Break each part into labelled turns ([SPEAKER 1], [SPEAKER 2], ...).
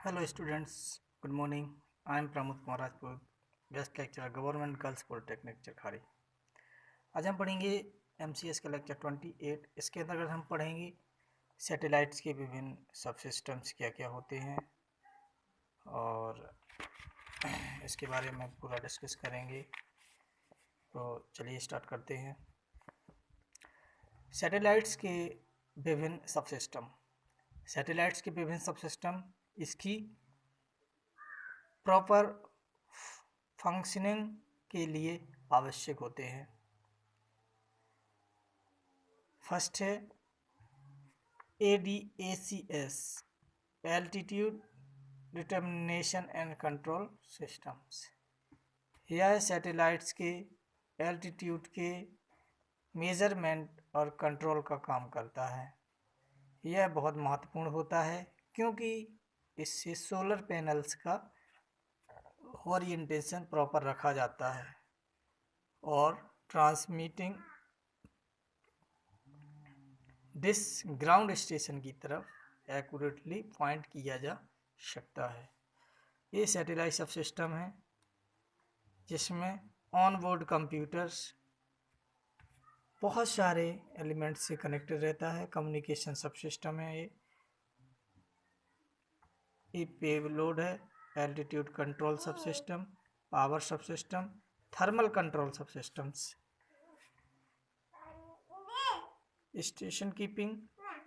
[SPEAKER 1] Hello students, good morning. I am Pramod Kumar Rajput, guest lecturer government girls polytechnic Charkhari. आज हम पढ़ेंगे MCS का lecture 28। इसके अंतर्गत हम पढ़ेंगे सैटेलाइट्स के विभिन्न सब सिस्टम्स क्या क्या होते हैं और इसके बारे में पूरा डिस्कस करेंगे। तो चलिए स्टार्ट करते हैं। सैटेलाइट्स के विभिन्न सब सिस्टम। सैटेलाइट्स के विभिन्न सब सिस्टम इसकी प्रॉपर फंक्शनिंग के लिए आवश्यक होते हैं। फर्स्ट है ADACS, altitude determination and control systems. यह सैटेलाइट्स के एल्टीट्यूड के मेजरमेंट और कंट्रोल का काम करता है। यह बहुत महत्वपूर्ण होता है क्योंकि इससे सोलर पैनल्स का ओरिएंटेशन प्रॉपर रखा जाता है और ट्रांसमिटिंग डिश ग्राउंड स्टेशन की तरफ एक्यूरेटली पॉइंट किया जा सकता है। ये सैटेलाइट सब सिस्टम है जिसमें ऑन बोर्ड कंप्यूटर्स बहुत सारे एलिमेंट्स से कनेक्टेड रहता है। कम्युनिकेशन सब सिस्टम है ये पेलोड है, एल्टीट्यूड कंट्रोल सब सिस्टम, पावर सब सिस्टम, थर्मल कंट्रोल सब सिस्टम्स, स्टेशन कीपिंग।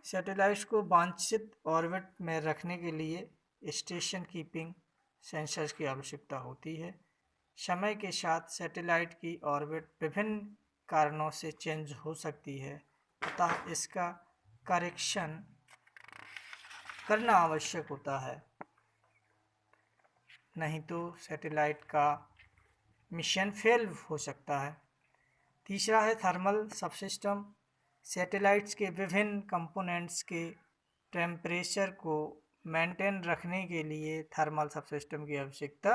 [SPEAKER 1] सैटेलाइट्स को वांछित ऑर्बिट में रखने के लिए स्टेशन कीपिंग सेंसर्स की आवश्यकता होती है। समय के साथ सैटेलाइट की ऑर्बिट विभिन्न कारणों से चेंज हो सकती है, अतः इसका करेक्शन करना आवश्यक होता है, नहीं तो सैटेलाइट का मिशन फेल हो सकता है। तीसरा है थर्मल सबसिस्टम। सैटेलाइट्स के विभिन्न कंपोनेंट्स के टेम्परेचर को मेंटेन रखने के लिए थर्मल सबसिस्टम की आवश्यकता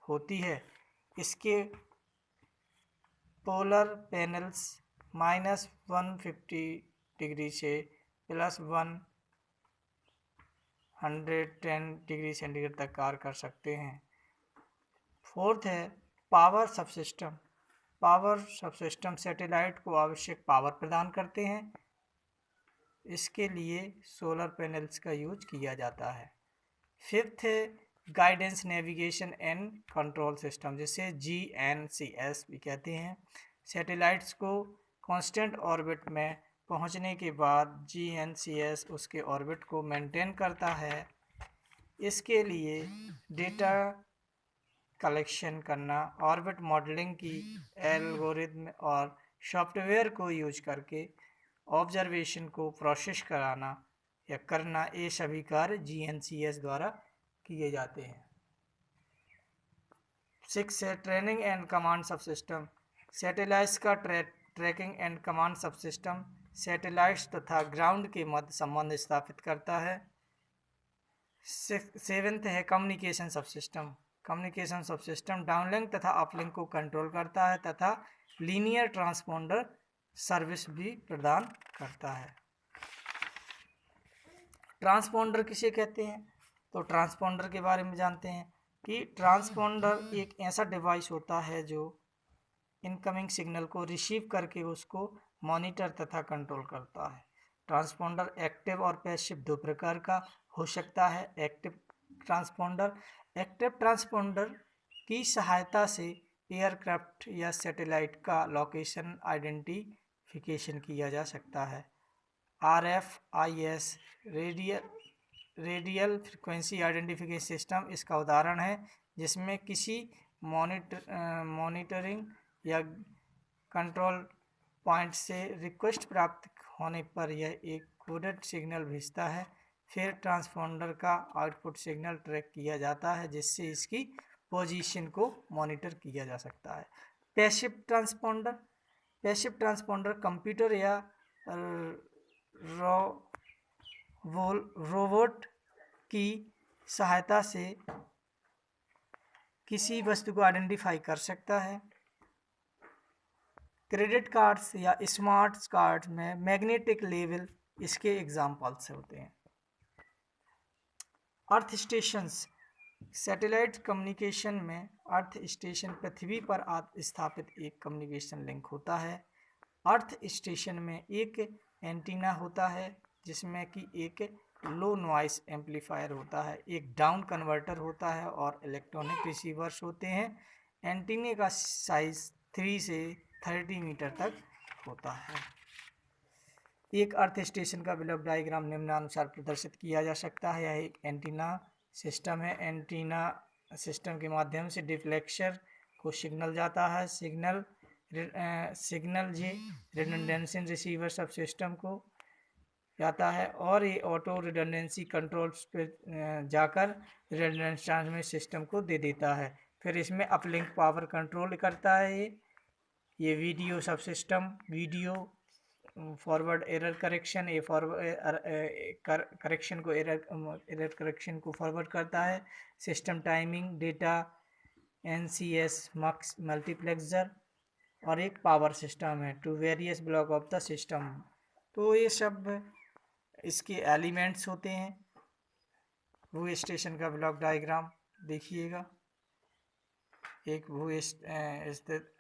[SPEAKER 1] होती है। इसके पोलर पैनल्स -150 डिग्री से +110 डिग्री सेंटीग्रेड तक कार्य कर सकते हैं। फोर्थ है power subsystem. Power subsystem satellite को आवश्यक पावर प्रदान करते हैं। इसके लिए सोलर पैनल्स का यूज किया जाता है। फिफ्थ है guidance navigation and control system, जिसे GNCS भी कहते हैं। सैटेलाइट्स को कांस्टेंट ऑर्बिट में पहुंचने के बाद GNCS उसके ऑर्बिट को मेंटेन करता है। इसके लिए डेटा कलेक्शन करना, ऑर्बिट मॉडलिंग की एल्गोरिथम और सॉफ्टवेयर को यूज करके ऑब्जर्वेशन को प्रोसेस कराना या करना, ये सभी कार्य GNCS द्वारा किए जाते हैं। 6 है ट्रेनिंग एंड कमांड सब सिस्टम। सैटेलाइट्स का ट्रैकिंग एंड कमांड सब सिस्टम सैटेलाइट्स तथा ग्राउंड के मध्य संबंध स्थापित करता है। 7th है कम्युनिकेशन सब सिस्टम। कम्युनिकेशन सब सिस्टम डाउनलिंक तथा अपलिंक को कंट्रोल करता है तथा लीनियर ट्रांसपोंडर सर्विस भी प्रदान करता है। ट्रांसपोंडर किसे कहते हैं? तो ट्रांसपोंडर के बारे में जानते हैं कि ट्रांसपोंडर एक ऐसा डिवाइस होता है जो इनकमिंग सिग्नल को रिसीव करके उसको मॉनिटर तथा कंट्रोल करता है। ट्रांसपोंडर एक्टिव और पैसिव दो प्रकार का हो सकता है। एक्टिव ट्रांसपोंडर की सहायता से एयरक्राफ्ट या सैटेलाइट का लोकेशन आइडेंटिफिकेशन किया जा सकता है। RFIS radial frequency identification system इसका उदाहरण है, जिसमें किसी मॉनिटरिंग या कंट्रोल पॉइंट से रिक्वेस्ट प्राप्त होने पर यह एक कोडेड सिग्नल भेजता है। फिर ट्रांसपोंडर का आउटपुट सिग्नल ट्रैक किया जाता है, जिससे इसकी पोजीशन को मॉनिटर किया जा सकता है। पैसिव ट्रांसपोंडर कंप्यूटर या रोबोट की सहायता से किसी वस्तु को आइडेंटिफाई कर सकता है। क्रेडिट कार्ड्स या स्मार्ट कार्ड्स में मैग्नेटिक लेवल इसके एग्जाम्पल्स होते हैं। अर्थ स्टेशंस, सैटेलाइट कम्युनिकेशन में अर्थ स्टेशन पृथ्वी पर स्थापित एक कम्युनिकेशन लिंक होता है। अर्थ स्टेशन में एक एंटीना होता है जिसमें कि एक लो नॉइस एम्पलीफायर होता है, एक डाउन कन्वर्टर होता है और इलेक्ट्रॉनिक रिसीवर्स होते हैं। एंटीने का साइज 3 से 30 मीटर तक होता है। एक अर्थ स्टेशन का ब्लॉक डायग्राम निम्नानुसार प्रदर्शित किया जा सकता है। यह एक एंटीना सिस्टम है। एंटीना सिस्टम के माध्यम से डिफ्लेक्शन को सिग्नल जाता है। सिग्नल ये रिडंडेंसी रिसीवर सब सिस्टम को जाता है और ये ऑटो रिडंडेंसी कंट्रोल्स पे जाकर रिडंडेंसी ट्रांसमिट सिस्टम को दे देता है। फिर इसमें अपलिंक पावर कंट्रोल करता है। ये वीडियो सब system video forward error correction, ये फॉरवर्ड करेक्शन को एरर करेक्शन को फॉरवर्ड करता है। System timing data NCS mux multiplexer और एक पावर सिस्टम है to various block of the system. तो ये सब इसके एलिमेंट्स होते हैं। भू स्टेशन का ब्लॉक डायग्राम देखिएगा। एक भू स्थित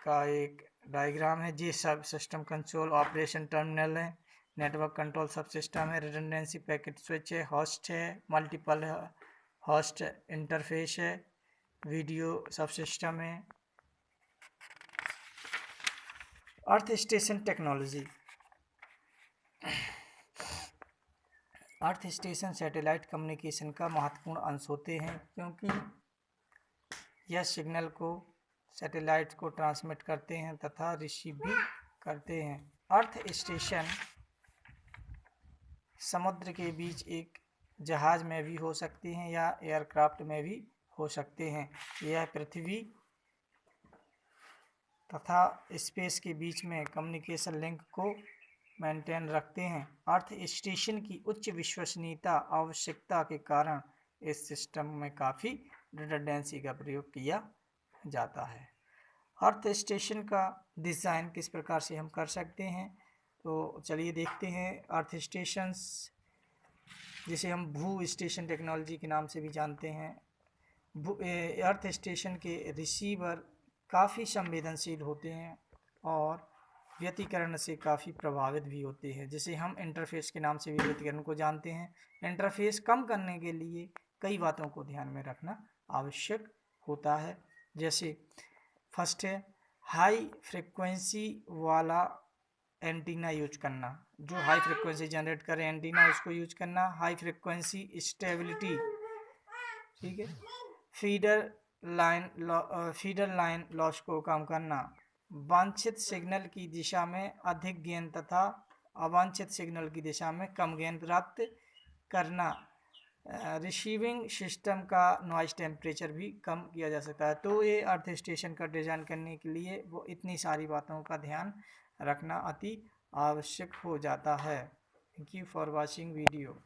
[SPEAKER 1] का एक डायग्राम है। जी सब सिस्टम कंट्रोल ऑपरेशन टर्मिनल है, नेटवर्क कंट्रोल सब सिस्टम है, रिडंडेंसी पैकेट स्विच है, होस्ट है, मल्टीपल होस्ट इंटरफेस है, वीडियो सब सिस्टम है। Earth station technology. Earth station satellite communication का महत्वपूर्ण अंश होते हैं क्योंकि यह सिग्नल को सैटेलाइट को ट्रांसमिट करते हैं तथा रिसीव भी करते हैं। अर्थ स्टेशन समुद्र के बीच एक जहाज में भी हो सकते हैं या एयरक्राफ्ट में भी हो सकते हैं। यह पृथ्वी तथा स्पेस के बीच में कम्युनिकेशन लिंक को मेंटेन रखते हैं। अर्थ स्टेशन की उच्च विश्वसनीयता आवश्यकता के कारण इस सिस्टम में काफ़ी रिडंडेंसी का प्रयोग किया जाता है। अर्थ स्टेशन का डिज़ाइन किस प्रकार से हम कर सकते हैं, तो चलिए देखते हैं। अर्थ स्टेशंस जिसे हम भू स्टेशन टेक्नोलॉजी के नाम से भी जानते हैं। अर्थ स्टेशन के रिसीवर काफ़ी संवेदनशील होते हैं और व्यतिकरण से काफ़ी प्रभावित भी होते हैं, जिसे हम इंटरफेस के नाम से भी व्यतिकरण को जानते हैं। इंटरफेस कम करने के लिए कई बातों को ध्यान में रखना आवश्यक होता है। जैसे फर्स्ट है हाई फ्रिक्वेंसी वाला एंटीना यूज करना, जो हाई फ्रिक्वेंसी जनरेट करे एंटीना उसको यूज करना। हाई फ्रिक्वेंसी स्टेबिलिटी, ठीक है। फीडर लाइन लॉस को कम करना। वांछित सिग्नल की दिशा में अधिक गेन तथा अवांछित सिग्नल की दिशा में कम गेन प्राप्त करना। रिसीविंग सिस्टम का नॉइज टेम्परेचर भी कम किया जा सकता है। तो ये अर्थ स्टेशन का डिज़ाइन करने के लिए वो इतनी सारी बातों का ध्यान रखना अति आवश्यक हो जाता है। Thank you for watching video.